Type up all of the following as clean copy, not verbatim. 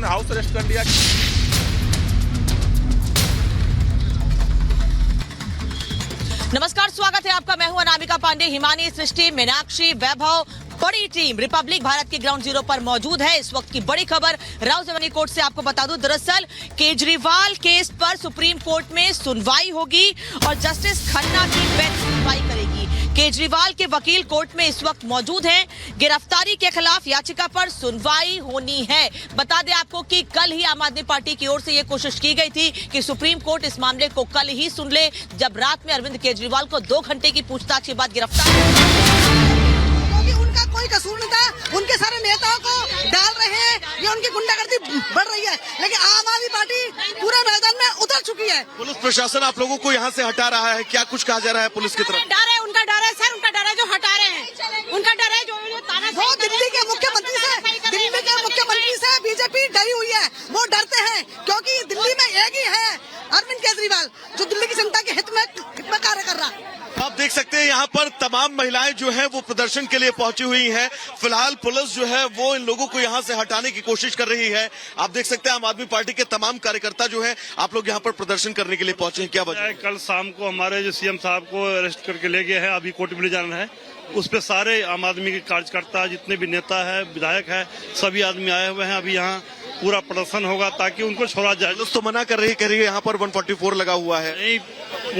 House arrest कर लिया। नमस्कार, स्वागत है आपका। मैं हूं अनामिका पांडे। हिमानी, सृष्टि, मीनाक्षी, वैभव, बड़ी टीम रिपब्लिक भारत के ग्राउंड जीरो पर मौजूद है। इस वक्त की बड़ी खबर राउज़ेवनी कोर्ट से आपको बता दूं। दरअसल केजरीवाल केस पर सुप्रीम कोर्ट में सुनवाई होगी और जस्टिस खन्ना की बेंच सुनवाई करेगी। केजरीवाल के वकील कोर्ट में इस वक्त मौजूद हैं। गिरफ्तारी के खिलाफ याचिका पर सुनवाई होनी है। बता दें आपको कि कल ही आम आदमी पार्टी की ओर से यह कोशिश की गई थी कि सुप्रीम कोर्ट इस मामले को कल ही सुन ले, जब रात में अरविंद केजरीवाल को 2 घंटे की पूछताछ के बाद गिरफ्तार। उनका कोई कसूर नहीं था। उनके सारे नेताओं को डाल रहे हैं, ये उनकी गुंडागर्दी बढ़ रही है, लेकिन आम आदमी पार्टी पूरे मैदान में उतर चुकी है। पुलिस प्रशासन आप लोगों को यहाँ से हटा रहा है, क्या कुछ कहा जा रहा है पुलिस की तरफ? डर है, उनका डर है सर, उनका डर है जो हटा रहे हैं, उनका डर है जो वो दिल्ली के मुख्यमंत्री से बीजेपी डरी हुई है। वो डरते हैं क्योंकि दिल्ली में एक ही है अरविंद केजरीवाल, जो दिल्ली की जनता के हित में कार्य कर रहा है। आप देख सकते हैं यहाँ पर तमाम महिलाएं जो हैं वो प्रदर्शन के लिए पहुंची हुई हैं। फिलहाल पुलिस जो है वो इन लोगों को यहाँ से हटाने की कोशिश कर रही है। आप देख सकते हैं आम आदमी पार्टी के तमाम कार्यकर्ता जो हैं, आप लोग यहाँ पर प्रदर्शन करने के लिए पहुंचे हैं, क्या वजह है? कल शाम को हमारे जो सीएम साहब को अरेस्ट करके ले गए हैं, अभी कोर्ट में ले जाना है। उस पे सारे आम आदमी के कार्यकर्ता, जितने भी नेता है, विधायक है, सभी आदमी आए हुए हैं। अभी यहाँ पूरा प्रदर्शन होगा ताकि उनको छोड़ा जाए। तो मना कर रही है यहाँ पर 144 लगा हुआ है। नहीं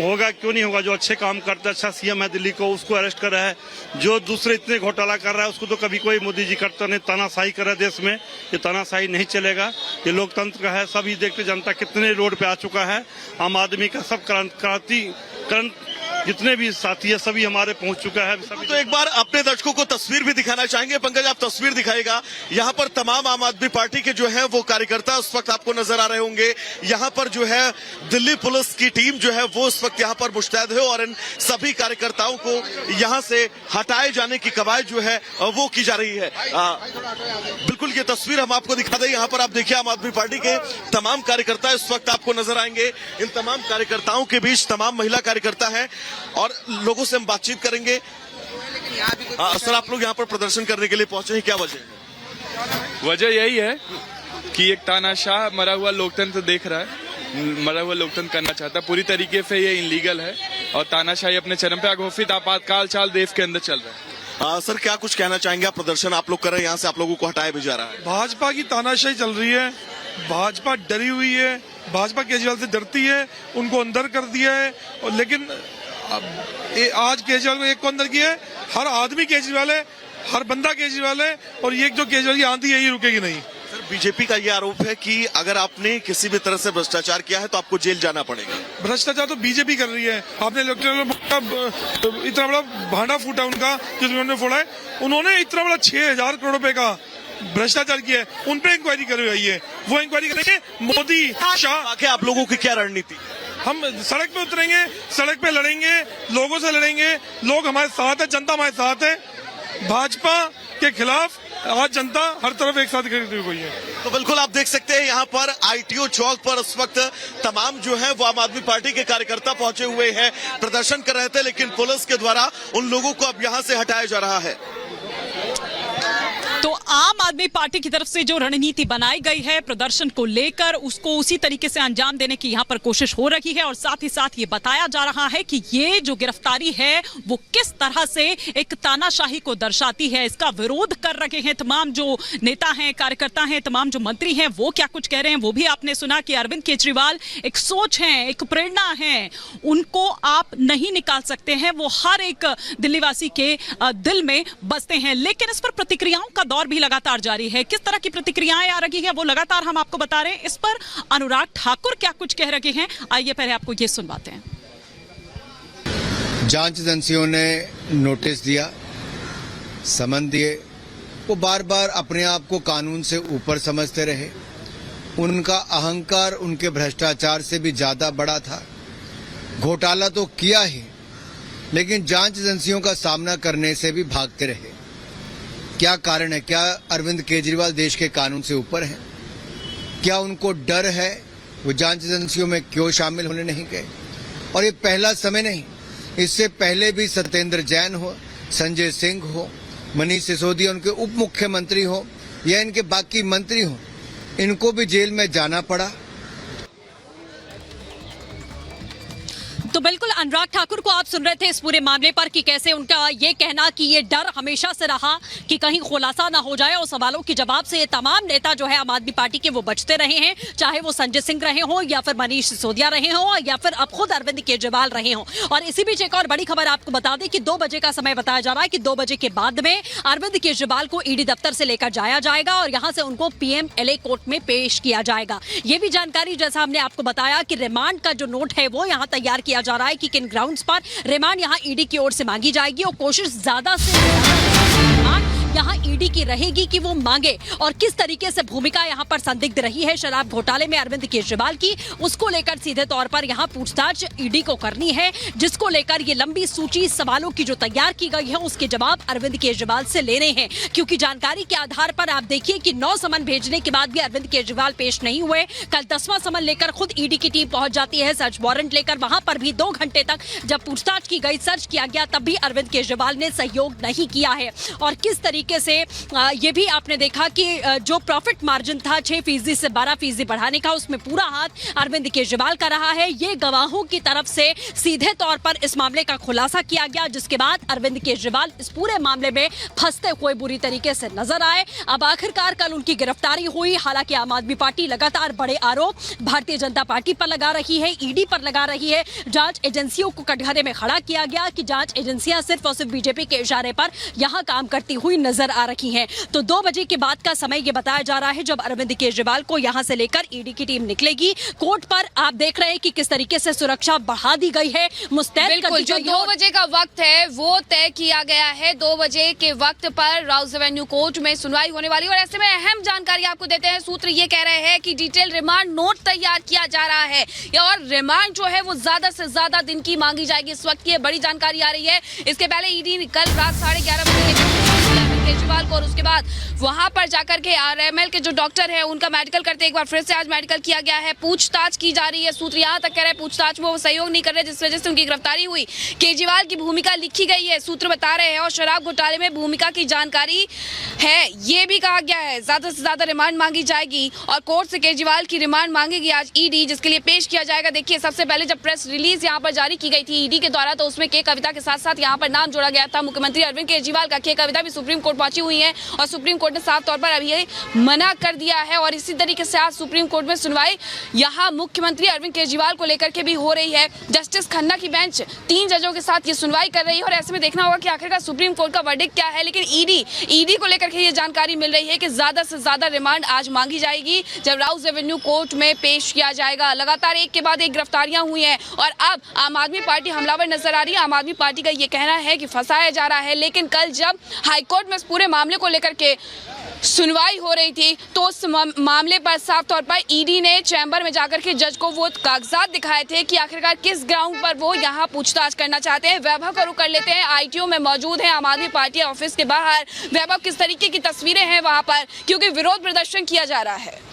होगा, क्यों नहीं होगा? जो अच्छे काम करता है, अच्छा सीएम है दिल्ली को, उसको अरेस्ट कर रहा है। जो दूसरे इतने घोटाला कर रहा है उसको तो कभी कोई मोदी जी करता नहीं। तानाशाही कर रहा है देश में, ये तानाशाही नहीं चलेगा। ये लोकतंत्र का है। सभी देखते जनता कितने रोड पे आ चुका है। आम आदमी का सब क्रांतिकरण जितने भी साथी है सभी हमारे पहुंच चुका है। तो एक बार अपने दर्शकों को तस्वीर भी दिखाना चाहेंगे। पंकज, आप तस्वीर दिखाएगा। यहाँ पर तमाम आम आदमी पार्टी के जो है वो कार्यकर्ता उस वक्त आपको नजर आ रहे होंगे। यहाँ पर जो है दिल्ली पुलिस की टीम जो है वो इस वक्त यहाँ पर मुस्तैद है और इन सभी कार्यकर्ताओं को यहाँ से हटाए जाने की कवायद जो है वो की जा रही है। बिल्कुल ये तस्वीर हम आपको दिखा दें। यहाँ पर आप देखिए आम आदमी पार्टी के तमाम कार्यकर्ता इस वक्त आपको नजर आएंगे। इन तमाम कार्यकर्ताओं के बीच तमाम महिला कार्यकर्ता है और लोगों से हम बातचीत करेंगे। सर, आप लोग यहाँ पर प्रदर्शन करने के लिए पहुंचे हैं, क्या वजह है? वजह यही है कि एक तानाशाह मरा हुआ लोकतंत्र देख रहा है, मरा हुआ लोकतंत्र करना चाहता है। पूरी तरीके से ये इनलीगल है और तानाशाही अपने चरम पे घोषित आपातकाल चाल देश के अंदर चल रहा है। सर, क्या कुछ कहना चाहेंगे? आप प्रदर्शन आप लोग कर रहे हैं, यहाँ से आप लोगों को हटाया भी जा रहा है। भाजपा की तानाशाही चल रही है, भाजपा डरी हुई है, भाजपा केजरीवाल से डरती है, उनको अंदर कर दिया है। और लेकिन आज केजरीवाल को एक को अंदर किया है, हर आदमी केजरीवाल है, हर बंदा केजरीवाल है और ये जो केजरीवाल की आंधी यही रुकेगी नहीं। सर, बीजेपी का ये आरोप है कि अगर आपने किसी भी तरह से भ्रष्टाचार किया है तो आपको जेल जाना पड़ेगा। भ्रष्टाचार तो बीजेपी कर रही है। आपने इतना बड़ा भांडा फूटा उनका जो उन्होंने फोड़ा है। उन्होंने इतना बड़ा 6,000 करोड़ रुपए का भ्रष्टाचार किया है, उन पे इंक्वायरी करवाई है। वो इंक्वायरी करेंगे मोदी शाह। आप लोगों की क्या रणनीति? हम सड़क पे उतरेंगे, सड़क पे लड़ेंगे, लोगों से लड़ेंगे। लोग हमारे साथ है, जनता हमारे साथ है। भाजपा के खिलाफ आज जनता हर तरफ एक साथ खड़ी हुई है। तो बिल्कुल आप देख सकते हैं यहाँ पर आईटीओ चौक पर इस वक्त तमाम जो है वो आम आदमी पार्टी के कार्यकर्ता पहुंचे हुए हैं, प्रदर्शन कर रहे थे, लेकिन पुलिस के द्वारा उन लोगों को अब यहाँ से हटाया जा रहा है। तो आम आदमी पार्टी की तरफ से जो रणनीति बनाई गई है प्रदर्शन को लेकर, उसको उसी तरीके से अंजाम देने की यहाँ पर कोशिश हो रही है। और साथ ही साथ ये बताया जा रहा है कि ये जो गिरफ्तारी है वो किस तरह से एक तानाशाही को दर्शाती है। इसका विरोध कर रहे हैं तमाम जो नेता हैं, कार्यकर्ता हैं, तमाम जो मंत्री हैं, वो क्या कुछ कह रहे हैं वो भी आपने सुना कि अरविंद केजरीवाल एक सोच है, एक प्रेरणा है, उनको आप नहीं निकाल सकते हैं। वो हर एक दिल्लीवासी के दिल में बसते हैं। लेकिन इस पर प्रतिक्रियाओं का दौर भी लगातार जारी है। किस तरह की प्रतिक्रियाएं आ रही है वो लगातार हम आपको बता रहे हैं। इस पर अनुराग ठाकुर क्या कुछ कह रहे हैं, आइए पहले आपको ये सुनवाते हैं। जांच एजेंसियों ने नोटिस दिया, समन दिए, वो बार बार अपने आप को कानून से ऊपर समझते रहे। उनका अहंकार उनके भ्रष्टाचार से भी ज्यादा बड़ा था। घोटाला तो किया ही, लेकिन जांच एजेंसियों का सामना करने से भी भागते रहे। क्या कारण है? क्या अरविंद केजरीवाल देश के कानून से ऊपर हैं? क्या उनको डर है? वो जांच एजेंसियों में क्यों शामिल होने नहीं गए? और ये पहला समय नहीं, इससे पहले भी सत्येंद्र जैन हो, संजय सिंह हो, मनीष सिसोदिया उनके उप मुख्यमंत्री हो या इनके बाकी मंत्री हो, इनको भी जेल में जाना पड़ा। तो बिल्कुल अनुराग ठाकुर को आप सुन रहे थे इस पूरे मामले पर कि कैसे उनका ये कहना कि ये डर हमेशा से रहा कि कहीं खुलासा ना हो जाए और सवालों के जवाब से ये तमाम नेता जो है आम आदमी पार्टी के वो बचते रहे हैं, चाहे वो संजय सिंह रहे हों या फिर मनीष सिसोदिया रहे हों या फिर अब खुद अरविंद केजरीवाल रहे हों। और इसी बीच एक और बड़ी खबर आपको बता दें कि 2 बजे का समय बताया जा रहा है कि 2 बजे के बाद में अरविंद केजरीवाल को ईडी दफ्तर से लेकर जाया जाएगा और यहां से उनको पीएमएलए कोर्ट में पेश किया जाएगा। ये भी जानकारी जैसा हमने आपको बताया कि रिमांड का जो नोट है वो यहाँ तैयार किया जा रहा है कि किन ग्राउंड्स पर रिमांड यहां ईडी की ओर से मांगी जाएगी और कोशिश ज्यादा से ज्यादा यहां ईडी की रहेगी कि वो मांगे और किस तरीके से भूमिका यहां पर संदिग्ध रही है शराब घोटाले में अरविंद केजरीवाल की, उसको लेकर सीधे तौर पर यहां पूछताछ ईडी को करनी है, जिसको लेकर ये लंबी सूची सवालों की जो तैयार की गई है उसके जवाब अरविंद केजरीवाल से लेने हैं। क्योंकि जानकारी के आधार पर आप देखिए कि 9 समन भेजने के बाद भी अरविंद केजरीवाल पेश नहीं हुए। कल 10वां समन लेकर खुद ईडी की टीम पहुंच जाती है सर्च वारंट लेकर, वहां पर भी 2 घंटे तक जब पूछताछ की गई, सर्च किया गया, तब भी अरविंद केजरीवाल ने सहयोग नहीं किया है। और किस तरीके से ये भी आपने देखा कि जो प्रॉफिट मार्जिन था 6% से 12% बढ़ाने का, उसमें पूरा हाथ अरविंद केजरीवाल का रहा है। ये गवाहों की तरफ से सीधे तौर पर इस मामले का खुलासा किया गया, जिसके बाद अरविंद केजरीवाल इस पूरे मामले में फंसते हुए बुरी तरीके से नजर आए। अब आखिरकार कल उनकी गिरफ्तारी हुई। हालांकि आम आदमी पार्टी लगातार बड़े आरोप भारतीय जनता पार्टी पर लगा रही है, ईडी पर लगा रही है। जांच एजेंसियों को कटघरे में खड़ा किया गया कि जांच एजेंसियां सिर्फ और सिर्फ बीजेपी के इशारे पर यहां काम करती हुई नजर आ रही हैं। तो 2 बजे के बाद का समय ये बताया जा रहा है जब अरविंद केजरीवाल को यहां से लेकर ईडी की टीम निकलेगी। कोर्ट पर आप देख रहे हैं कि किस तरीके से सुरक्षा बढ़ा दी गई है, मुस्तैद कर दी जो गई है। 2 बजे का वक्त है वो तय किया गया है। 2 बजे के वक्त पर राउज एवेन्यू कोर्ट में सुनवाई होने वाली है और ऐसे में अहम जानकारी आपको देते हैं। सूत्र ये कह रहे हैं कि डिटेल रिमांड नोट तैयार किया जा रहा है और रिमांड जो है वो ज्यादा से ज्यादा दिन की मांगी जाएगी। इस वक्त की बड़ी जानकारी आ रही है। इसके पहले ईडी कल रात 11:30 बजे केजरीवाल को और उसके बाद वहां पर जाकर के आरएमएल के जो डॉक्टर है उनका मेडिकल करते एक बार फिर से आज मेडिकल किया गया है। पूछताछ की जा रही है। सूत्र यहां तक कह रहे हैं पूछताछ में वो सहयोग नहीं कर रहे, जिस वजह से उनकी गिरफ्तारी हुई। केजरीवाल की भूमिका लिखी गई है, सूत्र बता रहे हैं, और शराब घोटाले में भूमिका की जानकारी है ये भी कहा गया है। ज्यादा से ज्यादा रिमांड मांगी जाएगी और कोर्ट से केजरीवाल की रिमांड मांगेगी आज ईडी, जिसके लिए पेश किया जाएगा। देखिए सबसे पहले जब प्रेस रिलीज यहाँ पर जारी की गई थी ईडी के द्वारा, तो उसमें के कविता के साथ साथ यहाँ पर नाम जोड़ा गया था मुख्यमंत्री अरविंद केजरीवाल का। के कविता भी सुप्रीम कोर्ट पहुंची हुई है और सुप्रीम कोर्ट ने साफ तौर पर अभी मना कर दिया है। और इसी तरीके से आज सुप्रीम कोर्ट में सुनवाई यहाँ मुख्यमंत्री अरविंद केजरीवाल को लेकर के भी हो रही है। जस्टिस खन्ना की बेंच 3 जजों के साथ ये सुनवाई कर रही है और ऐसे में देखना होगा कि आखिरकार सुप्रीम कोर्ट का वर्डिक्ट क्या है। लेकिन ईडी को लेकर के ये जानकारी मिल रही है कि ज्यादा से ज्यादा रिमांड आज मांगी जाएगी जब राउज एवेन्यू कोर्ट में पेश किया जाएगा। लगातार एक के बाद एक गिरफ्तारियां हुई हैं और अब आम आदमी पार्टी हमलावर नजर आ रही है। आम आदमी पार्टी का ये कहना है कि फंसाया जा रहा है, लेकिन कल जब हाईकोर्ट में इस पूरे मामले को लेकर के सुनवाई हो रही थी तो उस मामले पर साफ तौर पर ईडी ने चैम्बर में जाकर के जज को वो कागजात दिखाए थे कि आखिरकार किस ग्राउंड पर वो यहाँ पूछताछ करना चाहते हैं। वैभव का रुख कर लेते हैं, आईटीओ में मौजूद है आम आदमी पार्टी ऑफिस के बाहर। वैभव, किस तरीके की तस्वीरें हैं वहां पर, क्योंकि विरोध प्रदर्शन किया जा रहा है?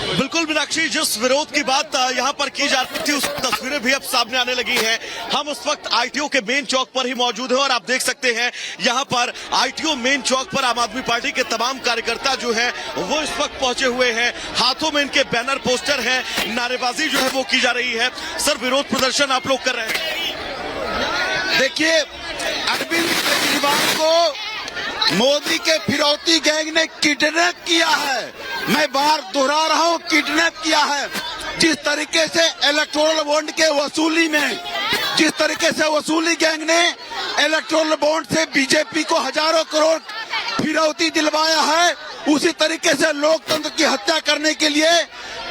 बिल्कुल मीनाक्षी, जिस विरोध की बात यहाँ पर की जा रही थी उस तस्वीरें भी अब सामने आने लगी हैं। हम उस वक्त आईटीओ के मेन चौक पर ही मौजूद हैं और आप देख सकते हैं यहाँ पर आईटीओ मेन चौक पर आम आदमी पार्टी के तमाम कार्यकर्ता जो हैं वो इस वक्त पहुंचे हुए हैं। हाथों में इनके बैनर पोस्टर हैं, नारेबाजी जो है वो की जा रही है। सर, विरोध प्रदर्शन आप लोग कर रहे हैं। देखिए, अरविंद केजरीवाल को मोदी के फिरौती गैंग ने किडनैप किया है। मैं बार दोहरा रहा हूँ, किडनैप किया है। जिस तरीके से इलेक्टोरल बॉन्ड के वसूली में, जिस तरीके से वसूली गैंग ने इलेक्टोरल बॉन्ड से बीजेपी को हजारों करोड़ फिरौती दिलवाया है, उसी तरीके से लोकतंत्र की हत्या करने के लिए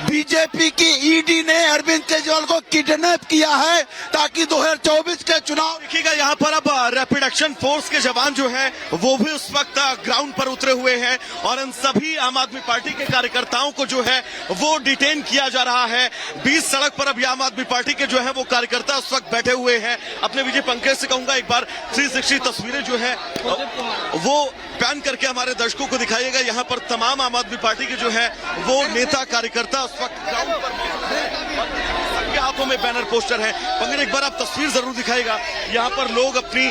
बीजेपी की ईडी ने अरविंद केजरीवाल को किडनैप किया है ताकि 2024 के चुनाव। देखिएगा यहाँ पर अब रैपिड एक्शन फोर्स के जवान जो हैं वो भी उस वक्त ग्राउंड पर उतरे हुए हैं और इन सभी आम आदमी पार्टी के कार्यकर्ताओं को जो है वो डिटेन किया जा रहा है। 20 सड़क पर अब आम आदमी पार्टी के जो है वो कार्यकर्ता उस वक्त बैठे हुए हैं। अपने विजय पंकज से कहूंगा एक बार 360 तस्वीरें जो है वो पैन करके हमारे दर्शकों को दिखाइएगा। यहाँ पर तमाम आम आदमी पार्टी के जो है वो नेता कार्यकर्ता उस वक्त ग्राउंड पर उनके हाथों में बैनर पोस्टर है। पंकज, एक बार आप तस्वीर जरूर दिखाएगा। यहाँ पर लोग अपनी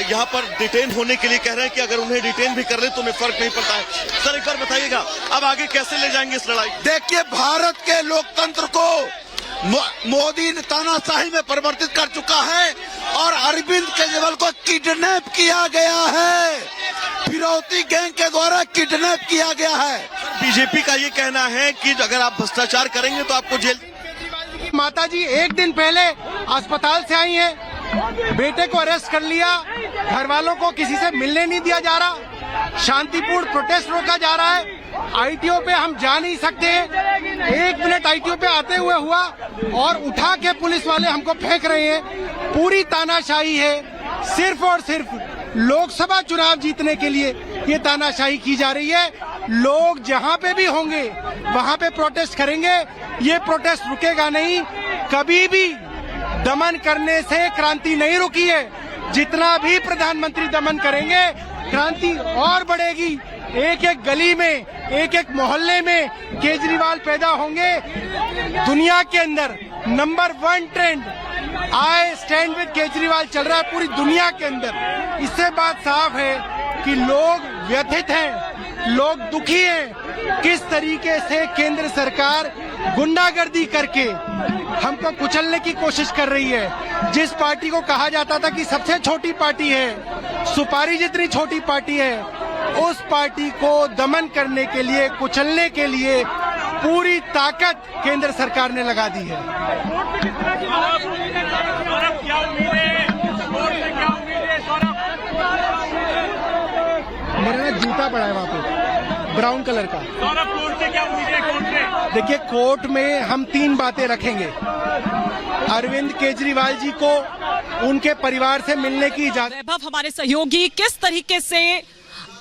यहाँ पर डिटेन होने के लिए कह रहे हैं कि अगर उन्हें डिटेन भी कर ले तो उन्हें फर्क नहीं पड़ता है। सर, एक बार बताइएगा अब आगे कैसे ले जाएंगे इस लड़ाई? देखिए, भारत के लोकतंत्र को मोदी ने तानाशाही में परिवर्तित कर चुका है और अरविंद केजरीवाल को किडनैप किया गया है, फिरौती गैंग के द्वारा किडनैप किया गया है। बीजेपी का ये कहना है कि अगर आप भ्रष्टाचार करेंगे तो आपको जेल। माता जी एक दिन पहले अस्पताल से आई हैं, बेटे को अरेस्ट कर लिया, घर वालों को किसी से मिलने नहीं दिया जा रहा, शांतिपूर्ण प्रोटेस्ट रोका जा रहा है। आईटीओ पे हम जा नहीं सकते, 1 मिनट आईटीओ पे आते हुए हुआ और उठा के पुलिस वाले हमको फेंक रहे हैं। पूरी तानाशाही है, सिर्फ और सिर्फ लोकसभा चुनाव जीतने के लिए ये तानाशाही की जा रही है। लोग जहां पे भी होंगे वहां पे प्रोटेस्ट करेंगे, ये प्रोटेस्ट रुकेगा नहीं। कभी भी दमन करने से क्रांति नहीं रुकी है, जितना भी प्रधानमंत्री दमन करेंगे क्रांति और बढ़ेगी। एक एक गली में, एक एक मोहल्ले में केजरीवाल पैदा होंगे। दुनिया के अंदर number 1 trend I stand with Kejriwal चल रहा है पूरी दुनिया के अंदर। इससे बात साफ है कि लोग व्यथित हैं, लोग दुखी हैं। किस तरीके से केंद्र सरकार गुंडागर्दी करके हमको कुचलने की कोशिश कर रही है। जिस पार्टी को कहा जाता था कि सबसे छोटी पार्टी है, सुपारी जितनी छोटी पार्टी है, उस पार्टी को दमन करने के लिए, कुचलने के लिए पूरी ताकत केंद्र सरकार ने लगा दी है। मेरा ना जूता पड़ा है वहाँ पे ब्राउन कलर का। देखिए, कोर्ट में हम 3 बातें रखेंगे। अरविंद केजरीवाल जी को उनके परिवार से मिलने की इजाजत। वैभव, हमारे सहयोगी किस तरीके से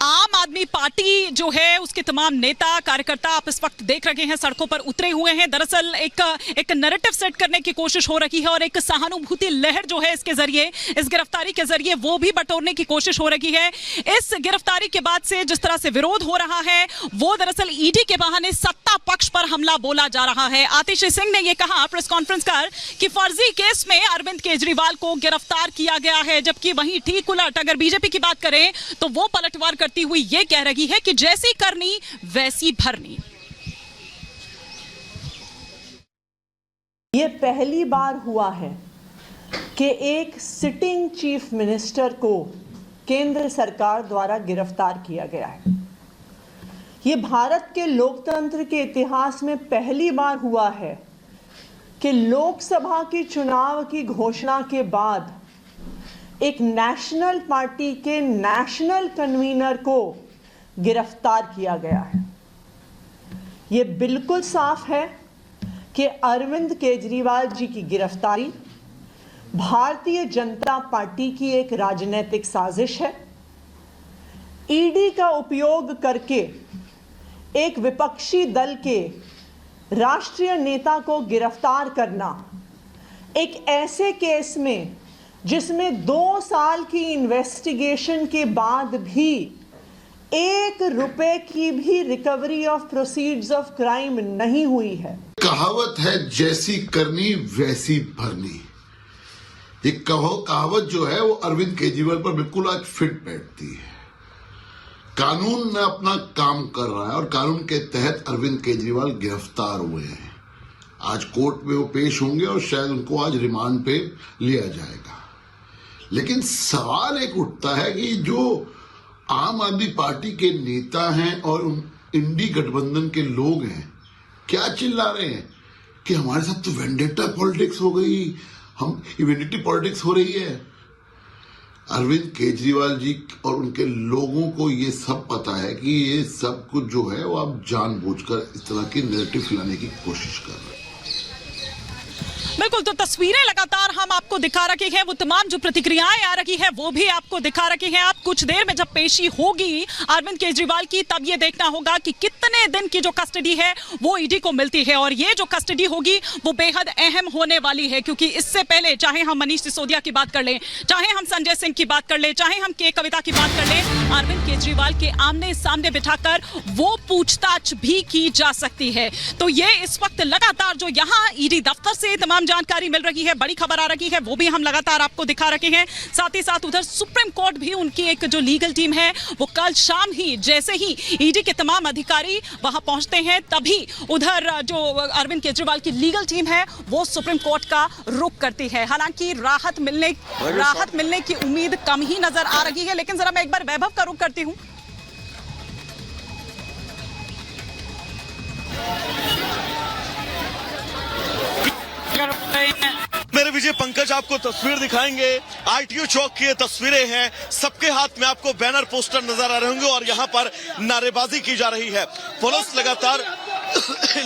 आम आदमी पार्टी जो है उसके तमाम नेता कार्यकर्ता आप इस वक्त देख रहे हैं सड़कों पर उतरे हुए हैं। दरअसल एक नैरेटिव सेट करने की कोशिश हो रही है और एक सहानुभूति लहर जो है इसके जरिए, इस गिरफ्तारी के जरिए वो भी बटोरने की कोशिश हो रही है। इस गिरफ्तारी के बाद से जिस तरह से विरोध हो रहा है वो दरअसल ईडी के बहाने सत्ता पक्ष पर हमला बोला जा रहा है। आतिशी सिंह ने यह कहा प्रेस कॉन्फ्रेंस कर कि फर्जी केस में अरविंद केजरीवाल को गिरफ्तार किया गया है, जबकि वहीं ठीक उलट अगर बीजेपी की बात करें तो वो पलटवार करती हुई ये कह रही है कि जैसी करनी वैसी भरनी। ये पहली बार हुआ है कि एक सिटिंग चीफ मिनिस्टर को केंद्र सरकार द्वारा गिरफ्तार किया गया है। ये भारत के लोकतंत्र के इतिहास में पहली बार हुआ है कि लोकसभा की चुनाव की घोषणा के बाद एक नेशनल पार्टी के नेशनल कन्वीनर को गिरफ्तार किया गया है। ये बिल्कुल साफ है कि अरविंद केजरीवाल जी की गिरफ्तारी भारतीय जनता पार्टी की एक राजनीतिक साजिश है। ईडी का उपयोग करके एक विपक्षी दल के राष्ट्रीय नेता को गिरफ्तार करना, एक ऐसे केस में जिसमें 2 साल की इन्वेस्टिगेशन के बाद भी 1 रुपए की भी recovery of proceeds of crime नहीं हुई है। कहावत है जैसी करनी वैसी भरनी। ये कहावत जो है वो अरविंद केजरीवाल पर बिल्कुल आज फिट बैठती है। कानून ने अपना काम कर रहा है और कानून के तहत अरविंद केजरीवाल गिरफ्तार हुए हैं। आज कोर्ट में वो पेश होंगे और शायद उनको आज रिमांड पे लिया जाएगा। लेकिन सवाल एक उठता है कि जो आम आदमी पार्टी के नेता हैं और इंडी गठबंधन के लोग हैं, क्या चिल्ला रहे हैं कि हमारे साथ तो वेंडेटा पॉलिटिक्स हो गई, हम इम्यूनिटी पॉलिटिक्स हो रही है। अरविंद केजरीवाल जी और उनके लोगों को ये सब पता है कि ये सब कुछ जो है वो आप जानबूझकर इस तरह की नैरेटिव फैलाने की कोशिश कर रहे हैं। बिल्कुल, तो तस्वीरें लगातार हम आपको दिखा रखे हैं, वो तमाम जो प्रतिक्रियाएं आ रही है वो भी आपको दिखा रखे हैं। आप कुछ देर में जब पेशी होगी अरविंद केजरीवाल की, तब ये देखना होगा कि कितने दिन की जो कस्टडी है वो ईडी को मिलती है, और ये जो कस्टडी होगी वो बेहद अहम होने वाली है, क्योंकि इससे पहले चाहे हम मनीष सिसोदिया की बात कर लें, चाहे हम संजय सिंह की बात कर लें, चाहे हम के कविता की बात कर लें, अरविंद केजरीवाल के आमने सामने बिठाकर वो पूछताछ भी की जा सकती है। तो ये इस वक्त लगातार जो यहाँ ईडी दफ्तर से तमाम जानकारी मिल रही है, बड़ी खबर आ रही है, वो भी हम लगातार आपको दिखा रखे हैं। साथ ही साथ उधर सुप्रीम कोर्ट भी, उनकी एक जो लीगल टीम है वो कल शाम ही जैसे ही ईडी के तमाम अधिकारी वहां पहुंचते हैं, तभी उधर जो अरविंद केजरीवाल की लीगल टीम है वो सुप्रीम कोर्ट का रुख करती है। हालांकि राहत मिलने की उम्मीद कम ही नजर आ रही है, लेकिन जरा मैं एक बार वैभव का रुख करती हूं। मेरे विजय पंकज आपको तस्वीर दिखाएंगे। आईटीओ चौक की ये तस्वीरें हैं, सबके हाथ में आपको बैनर पोस्टर नजर आ रहे होंगे और यहाँ पर नारेबाजी की जा रही है। पुलिस लगातार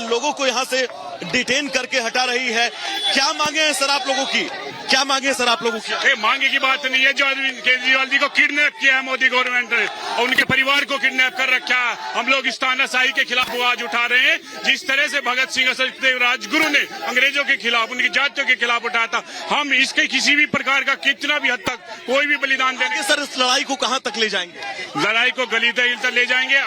लोगों को यहाँ से डिटेन करके हटा रही है। क्या मांगे हैं सर आप लोगों की? क्या मांगे हैं सर आप लोगों की? मांगे की बात नहीं है, जो अरविंद केजरीवाल जी को किडनैप किया है मोदी गवर्नमेंट ने और उनके परिवार को किडनैप कर रखा है। हम लोग इस तानाशाही के खिलाफ आवाज उठा रहे हैं। जिस तरह से भगत सिंह और सचदेव राजगुरु ने अंग्रेजों के खिलाफ, उनकी जातियों के खिलाफ उठाया था, हम इसके किसी भी प्रकार का कितना भी हद तक कोई भी बलिदान देंगे। सर इस लड़ाई को कहां तक ले जाएंगे? लड़ाई को गली तक ले जाएंगे।